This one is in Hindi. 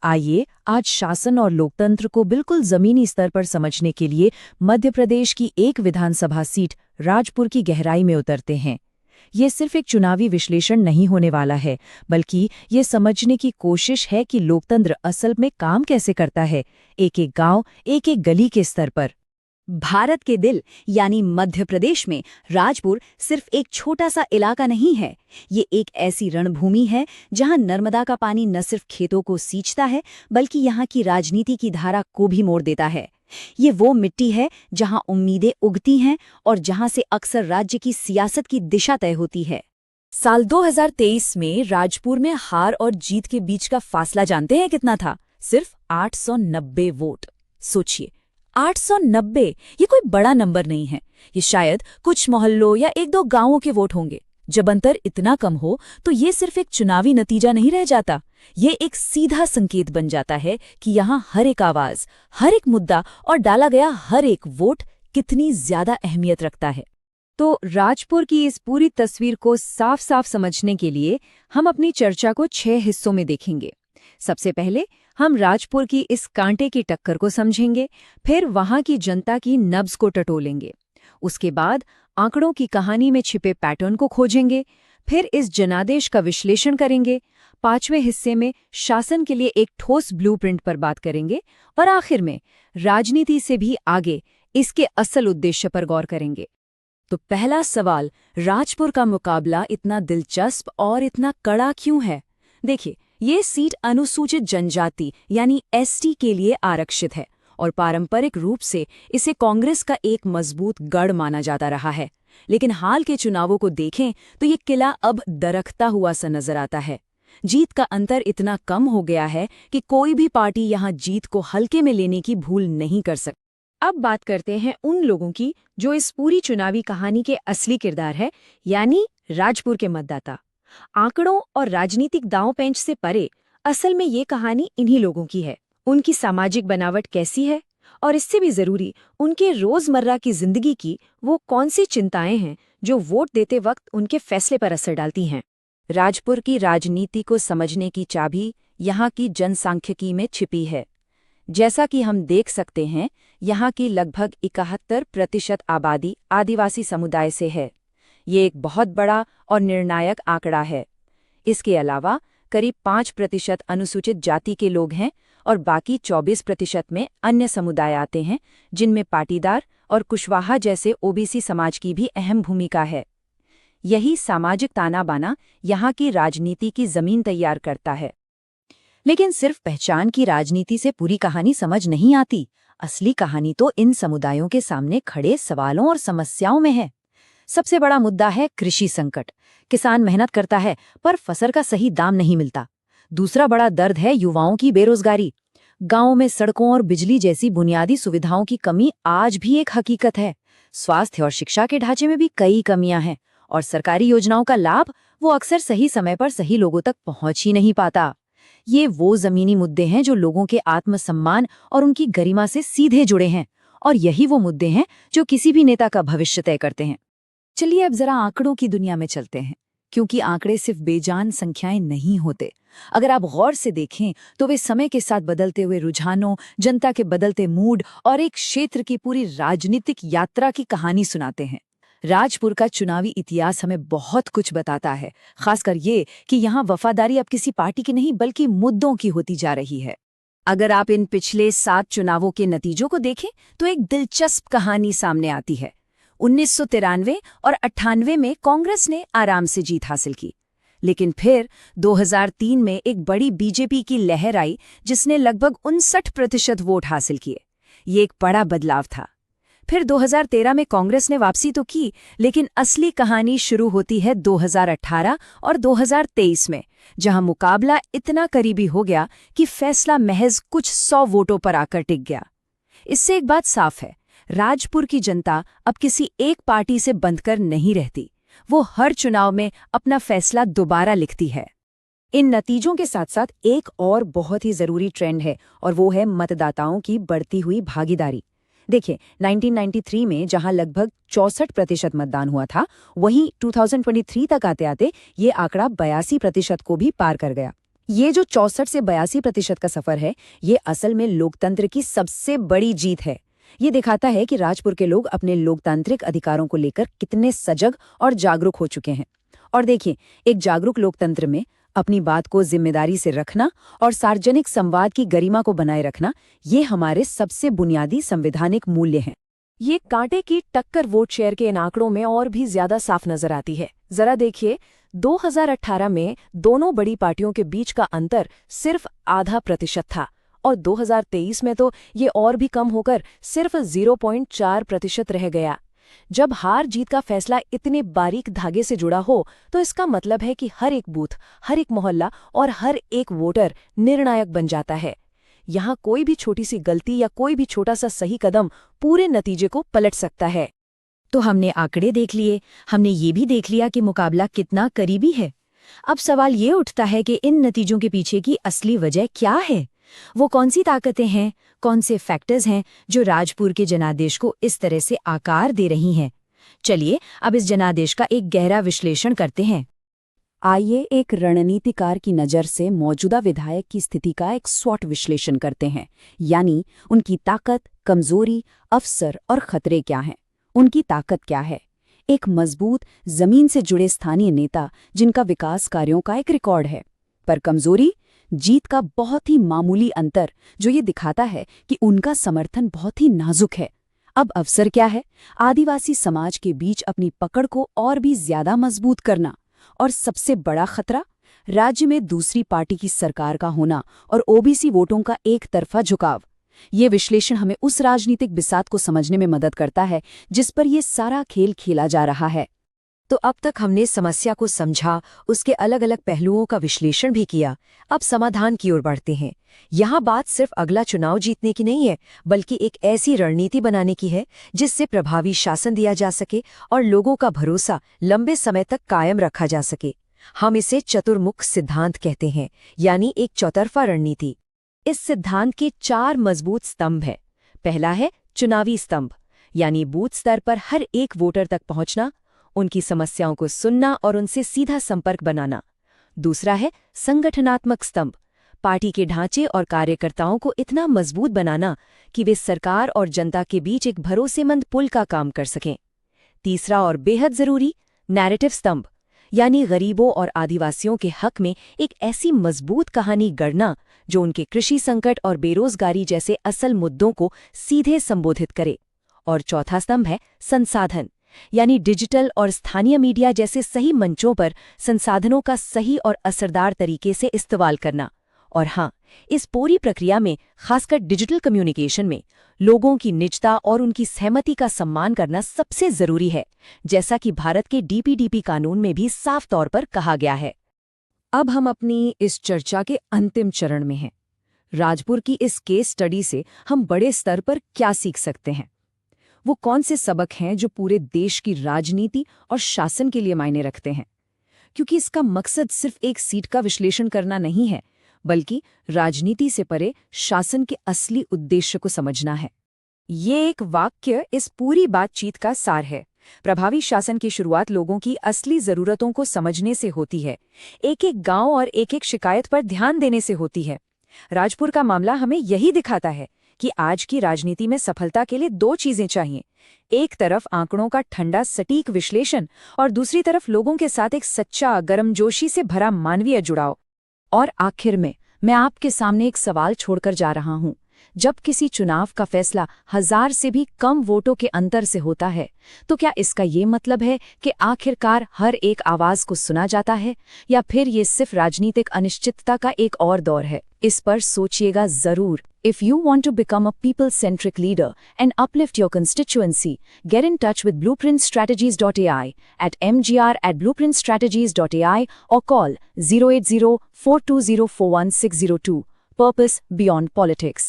आइए आज शासन और लोकतंत्र को बिल्कुल जमीनी स्तर पर समझने के लिए मध्य प्रदेश की एक विधानसभा सीट राजपुर की गहराई में उतरते हैं। ये सिर्फ एक चुनावी विश्लेषण नहीं होने वाला है, बल्कि ये समझने की कोशिश है कि लोकतंत्र असल में काम कैसे करता है, एक-एक गांव, एक-एक गली के स्तर पर। भारत के दिल यानी मध्य प्रदेश में राजपुर सिर्फ एक छोटा सा इलाका नहीं है। ये एक ऐसी रणभूमि है जहां नर्मदा का पानी न सिर्फ खेतों को सींचता है, बल्कि यहाँ की राजनीति की धारा को भी मोड़ देता है। ये वो मिट्टी है जहां उम्मीदें उगती हैं और जहां से अक्सर राज्य की सियासत की दिशा तय होती है। साल 2023 में राजपुर में हार और जीत के बीच का फासला जानते हैं कितना था? सिर्फ 890 वोट। सोचिए, 890 ये कोई बड़ा नंबर नहीं है। ये शायद कुछ मोहल्लों या एक दो गांवों के वोट होंगे। जब अंतर इतना कम हो तो ये सिर्फ एक चुनावी नतीजा नहीं रह जाता, ये एक सीधा संकेत बन जाता है कि यहाँ हर एक आवाज, हर एक मुद्दा और डाला गया हर एक वोट कितनी ज्यादा अहमियत रखता है। तो राजपुर की इस पूरी तस्वीर को साफ साफ समझने के लिए हम अपनी चर्चा को 6 हिस्सों में देखेंगे। सबसे पहले हम राजपुर की इस कांटे की टक्कर को समझेंगे, फिर वहां की जनता की नब्ज को टटोलेंगे, उसके बाद आंकड़ों की कहानी में छिपे पैटर्न को खोजेंगे, फिर इस जनादेश का विश्लेषण करेंगे, 5वें हिस्से में शासन के लिए एक ठोस ब्लूप्रिंट पर बात करेंगे और आखिर में राजनीति से भी आगे इसके असल उद्देश्य पर गौर करेंगे। तो पहला सवाल, राजपुर का मुकाबला इतना दिलचस्प और इतना कड़ा क्यों है? देखिए, ये सीट अनुसूचित जनजाति यानी एसटी के लिए आरक्षित है और पारंपरिक रूप से इसे कांग्रेस का एक मजबूत गढ़ माना जाता रहा है। लेकिन हाल के चुनावों को देखें तो ये किला अब दरकता हुआ सा नजर आता है। जीत का अंतर इतना कम हो गया है कि कोई भी पार्टी यहाँ जीत को हल्के में लेने की भूल नहीं कर सकती। अब बात करते हैं उन लोगों की जो इस पूरी चुनावी कहानी के असली किरदार है, यानी राजपुर के मतदाता। आंकड़ों और राजनीतिक दांव-पेंच से परे असल में ये कहानी इन्हीं लोगों की है। उनकी सामाजिक बनावट कैसी है और इससे भी जरूरी उनके रोजमर्रा की जिंदगी की वो कौन सी चिंताएं हैं जो वोट देते वक्त उनके फैसले पर असर डालती हैं। राजपुर की राजनीति को समझने की चाबी यहाँ की जनसांख्यिकी में छिपी है। जैसा कि हम देख सकते हैं, यहाँ की लगभग 71% आबादी आदिवासी समुदाय से है। ये एक बहुत बड़ा और निर्णायक आंकड़ा है। इसके अलावा करीब 5% अनुसूचित जाति के लोग हैं और बाकी 24% में अन्य समुदाय आते हैं, जिनमें पाटीदार और कुशवाहा जैसे ओबीसी समाज की भी अहम भूमिका है। यही सामाजिक ताना-बाना यहाँ की राजनीति की जमीन तैयार करता है। लेकिन सिर्फ पहचान की राजनीति से पूरी कहानी समझ नहीं आती। असली कहानी तो इन समुदायों के सामने खड़े सवालों और समस्याओं में है। सबसे बड़ा मुद्दा है कृषि संकट। किसान मेहनत करता है पर फसल का सही दाम नहीं मिलता। दूसरा बड़ा दर्द है युवाओं की बेरोजगारी। गांवों में सड़कों और बिजली जैसी बुनियादी सुविधाओं की कमी आज भी एक हकीकत है। स्वास्थ्य और शिक्षा के ढांचे में भी कई कमियां हैं और सरकारी योजनाओं का लाभ वो अक्सर सही समय पर सही लोगों तक पहुंच ही नहीं पाता। ये वो जमीनी मुद्दे हैं जो लोगों के आत्मसम्मान और उनकी गरिमा से सीधे जुड़े हैं, और यही वो मुद्दे हैं जो किसी भी नेता का भविष्य तय करते हैं। चलिए अब जरा आंकड़ों की दुनिया में चलते हैं, क्योंकि आंकड़े सिर्फ बेजान संख्याएं नहीं होते। अगर आप गौर से देखें तो वे समय के साथ बदलते हुए रुझानों, जनता के बदलते मूड और एक क्षेत्र की पूरी राजनीतिक यात्रा की कहानी सुनाते हैं। राजपुर का चुनावी इतिहास हमें बहुत कुछ बताता है, खासकर ये कि यहाँ वफादारी अब किसी पार्टी की नहीं बल्कि मुद्दों की होती जा रही है। अगर आप इन पिछले 7 चुनावों के नतीजों को देखें तो एक दिलचस्प कहानी सामने आती है। 1993 और 98 में कांग्रेस ने आराम से जीत हासिल की, लेकिन फिर 2003 में एक बड़ी बीजेपी की लहर आई जिसने लगभग 59% वोट हासिल किए। ये एक बड़ा बदलाव था। फिर 2013 में कांग्रेस ने वापसी तो की, लेकिन असली कहानी शुरू होती है 2018 और 2023 में, जहां मुकाबला इतना करीबी हो गया कि फैसला महज कुछ 100 वोटों पर आकर टिक गया। इससे एक बात साफ है, राजपुर की जनता अब किसी एक पार्टी से बंधकर नहीं रहती। वो हर चुनाव में अपना फैसला दोबारा लिखती है। इन नतीजों के साथ साथ एक और बहुत ही जरूरी ट्रेंड है, और वो है मतदाताओं की बढ़ती हुई भागीदारी। देखिए, 1993 में जहां लगभग 64% मतदान हुआ था, वहीं 2023 तक आते आते ये आंकड़ा 82% को भी पार कर गया। ये जो 64 से 82% का सफर है, ये असल में लोकतंत्र की सबसे बड़ी जीत है। ये दिखाता है कि राजपुर के लोग अपने लोकतांत्रिक अधिकारों को लेकर कितने सजग और जागरूक हो चुके हैं। और देखिए, एक जागरूक लोकतंत्र में अपनी बात को जिम्मेदारी से रखना और सार्वजनिक संवाद की गरिमा को बनाए रखना, ये हमारे सबसे बुनियादी संवैधानिक मूल्य हैं। ये कांटे की टक्कर वोट शेयर के इन आंकड़ों में और भी ज्यादा साफ नजर आती है। जरा देखिए, 2018 में दोनों बड़ी पार्टियों के बीच का अंतर सिर्फ आधा प्रतिशत था और 2023 में तो ये और भी कम होकर सिर्फ 0.4% रह गया। जब हार जीत का फैसला इतने बारीक धागे से जुड़ा हो, तो इसका मतलब है कि हर एक बूथ, हर एक मोहल्ला और हर एक वोटर निर्णायक बन जाता है। यहाँ कोई भी छोटी सी गलती या कोई भी छोटा सा सही कदम पूरे नतीजे को पलट सकता है। तो हमने आंकड़े देख लिए, हमने ये भी देख लिया कि मुकाबला कितना करीबी है। अब सवाल ये उठता है कि इन नतीजों के पीछे की असली वजह क्या है? वो कौन सी ताकतें हैं, कौन से फैक्टर्स हैं जो राजपुर के जनादेश को इस तरह से आकार दे रही हैं? चलिए अब इस जनादेश का एक गहरा विश्लेषण करते हैं। आइए एक रणनीतिकार की नज़र से मौजूदा विधायक की स्थिति का एक स्वॉट विश्लेषण करते हैं, यानी उनकी ताकत, कमजोरी, अवसर और खतरे क्या हैं। उनकी ताकत क्या है? एक मजबूत, जमीन से जुड़े स्थानीय नेता जिनका विकास कार्यों का एक रिकॉर्ड है। पर कमजोरी? जीत का बहुत ही मामूली अंतर जो ये दिखाता है कि उनका समर्थन बहुत ही नाजुक है। अब अवसर क्या है? आदिवासी समाज के बीच अपनी पकड़ को और भी ज्यादा मजबूत करना। और सबसे बड़ा खतरा? राज्य में दूसरी पार्टी की सरकार का होना और ओबीसी वोटों का एक तरफा झुकाव। ये विश्लेषण हमें उस राजनीतिक बिसात को समझने में मदद करता है जिस पर यह सारा खेल खेला जा रहा है। तो अब तक हमने समस्या को समझा, उसके अलग अलग पहलुओं का विश्लेषण भी किया। अब समाधान की ओर बढ़ते हैं। यहाँ बात सिर्फ अगला चुनाव जीतने की नहीं है, बल्कि एक ऐसी रणनीति बनाने की है जिससे प्रभावी शासन दिया जा सके और लोगों का भरोसा लंबे समय तक कायम रखा जा सके। हम इसे चतुर्मुख सिद्धांत कहते हैं, यानी एक चौतरफा रणनीति। इस सिद्धांत के 4 मजबूत स्तंभ हैं। पहला है चुनावी स्तंभ, यानी बूथ स्तर पर हर एक वोटर तक पहुंचना, उनकी समस्याओं को सुनना और उनसे सीधा संपर्क बनाना। दूसरा है संगठनात्मक स्तंभ, पार्टी के ढांचे और कार्यकर्ताओं को इतना मजबूत बनाना कि वे सरकार और जनता के बीच एक भरोसेमंद पुल का काम कर सकें। तीसरा और बेहद जरूरी, नैरेटिव स्तंभ, यानी गरीबों और आदिवासियों के हक में एक ऐसी मजबूत कहानी गढ़ना जो उनके कृषि संकट और बेरोजगारी जैसे असल मुद्दों को सीधे संबोधित करे। और चौथा स्तंभ है संसाधन, यानी डिजिटल और स्थानीय मीडिया जैसे सही मंचों पर संसाधनों का सही और असरदार तरीके से इस्तेमाल करना। और हाँ, इस पूरी प्रक्रिया में, खासकर डिजिटल कम्युनिकेशन में, लोगों की निजता और उनकी सहमति का सम्मान करना सबसे जरूरी है, जैसा कि भारत के डीपीडीपी कानून में भी साफ तौर पर कहा गया है। अब हम अपनी इस चर्चा के अंतिम चरण में हैं। राजपुर की इस केस स्टडी से हम बड़े स्तर पर क्या सीख सकते हैं? वो कौन से सबक हैं जो पूरे देश की राजनीति और शासन के लिए मायने रखते हैं? क्योंकि इसका मकसद सिर्फ एक सीट का विश्लेषण करना नहीं है, बल्कि राजनीति से परे शासन के असली उद्देश्य को समझना है। ये एक वाक्य इस पूरी बातचीत का सार है। प्रभावी शासन की शुरुआत लोगों की असली जरूरतों को समझने से होती है, एक एक गांव और एक एक शिकायत पर ध्यान देने से होती है। राजपुर का मामला हमें यही दिखाता है कि आज की राजनीति में सफलता के लिए 2 चीजें चाहिए। एक तरफ आंकड़ों का ठंडा सटीक विश्लेषण और दूसरी तरफ लोगों के साथ एक सच्चा, गर्मजोशी से भरा मानवीय जुड़ाव। और आखिर में मैं आपके सामने एक सवाल छोड़कर जा रहा हूं। जब किसी चुनाव का फैसला 1000 से भी कम वोटों के अंतर से होता है, तो क्या इसका ये मतलब है कि आखिरकार हर एक आवाज को सुना जाता है, या फिर ये सिर्फ राजनीतिक अनिश्चितता का एक और दौर है? इस पर सोचिएगा जरूर। If you want to become a people-centric leader and uplift your constituency, get in touch with blueprintstrategies.ai at mgr@blueprintstrategies.ai or call 080-420-41602. Purpose Beyond Politics.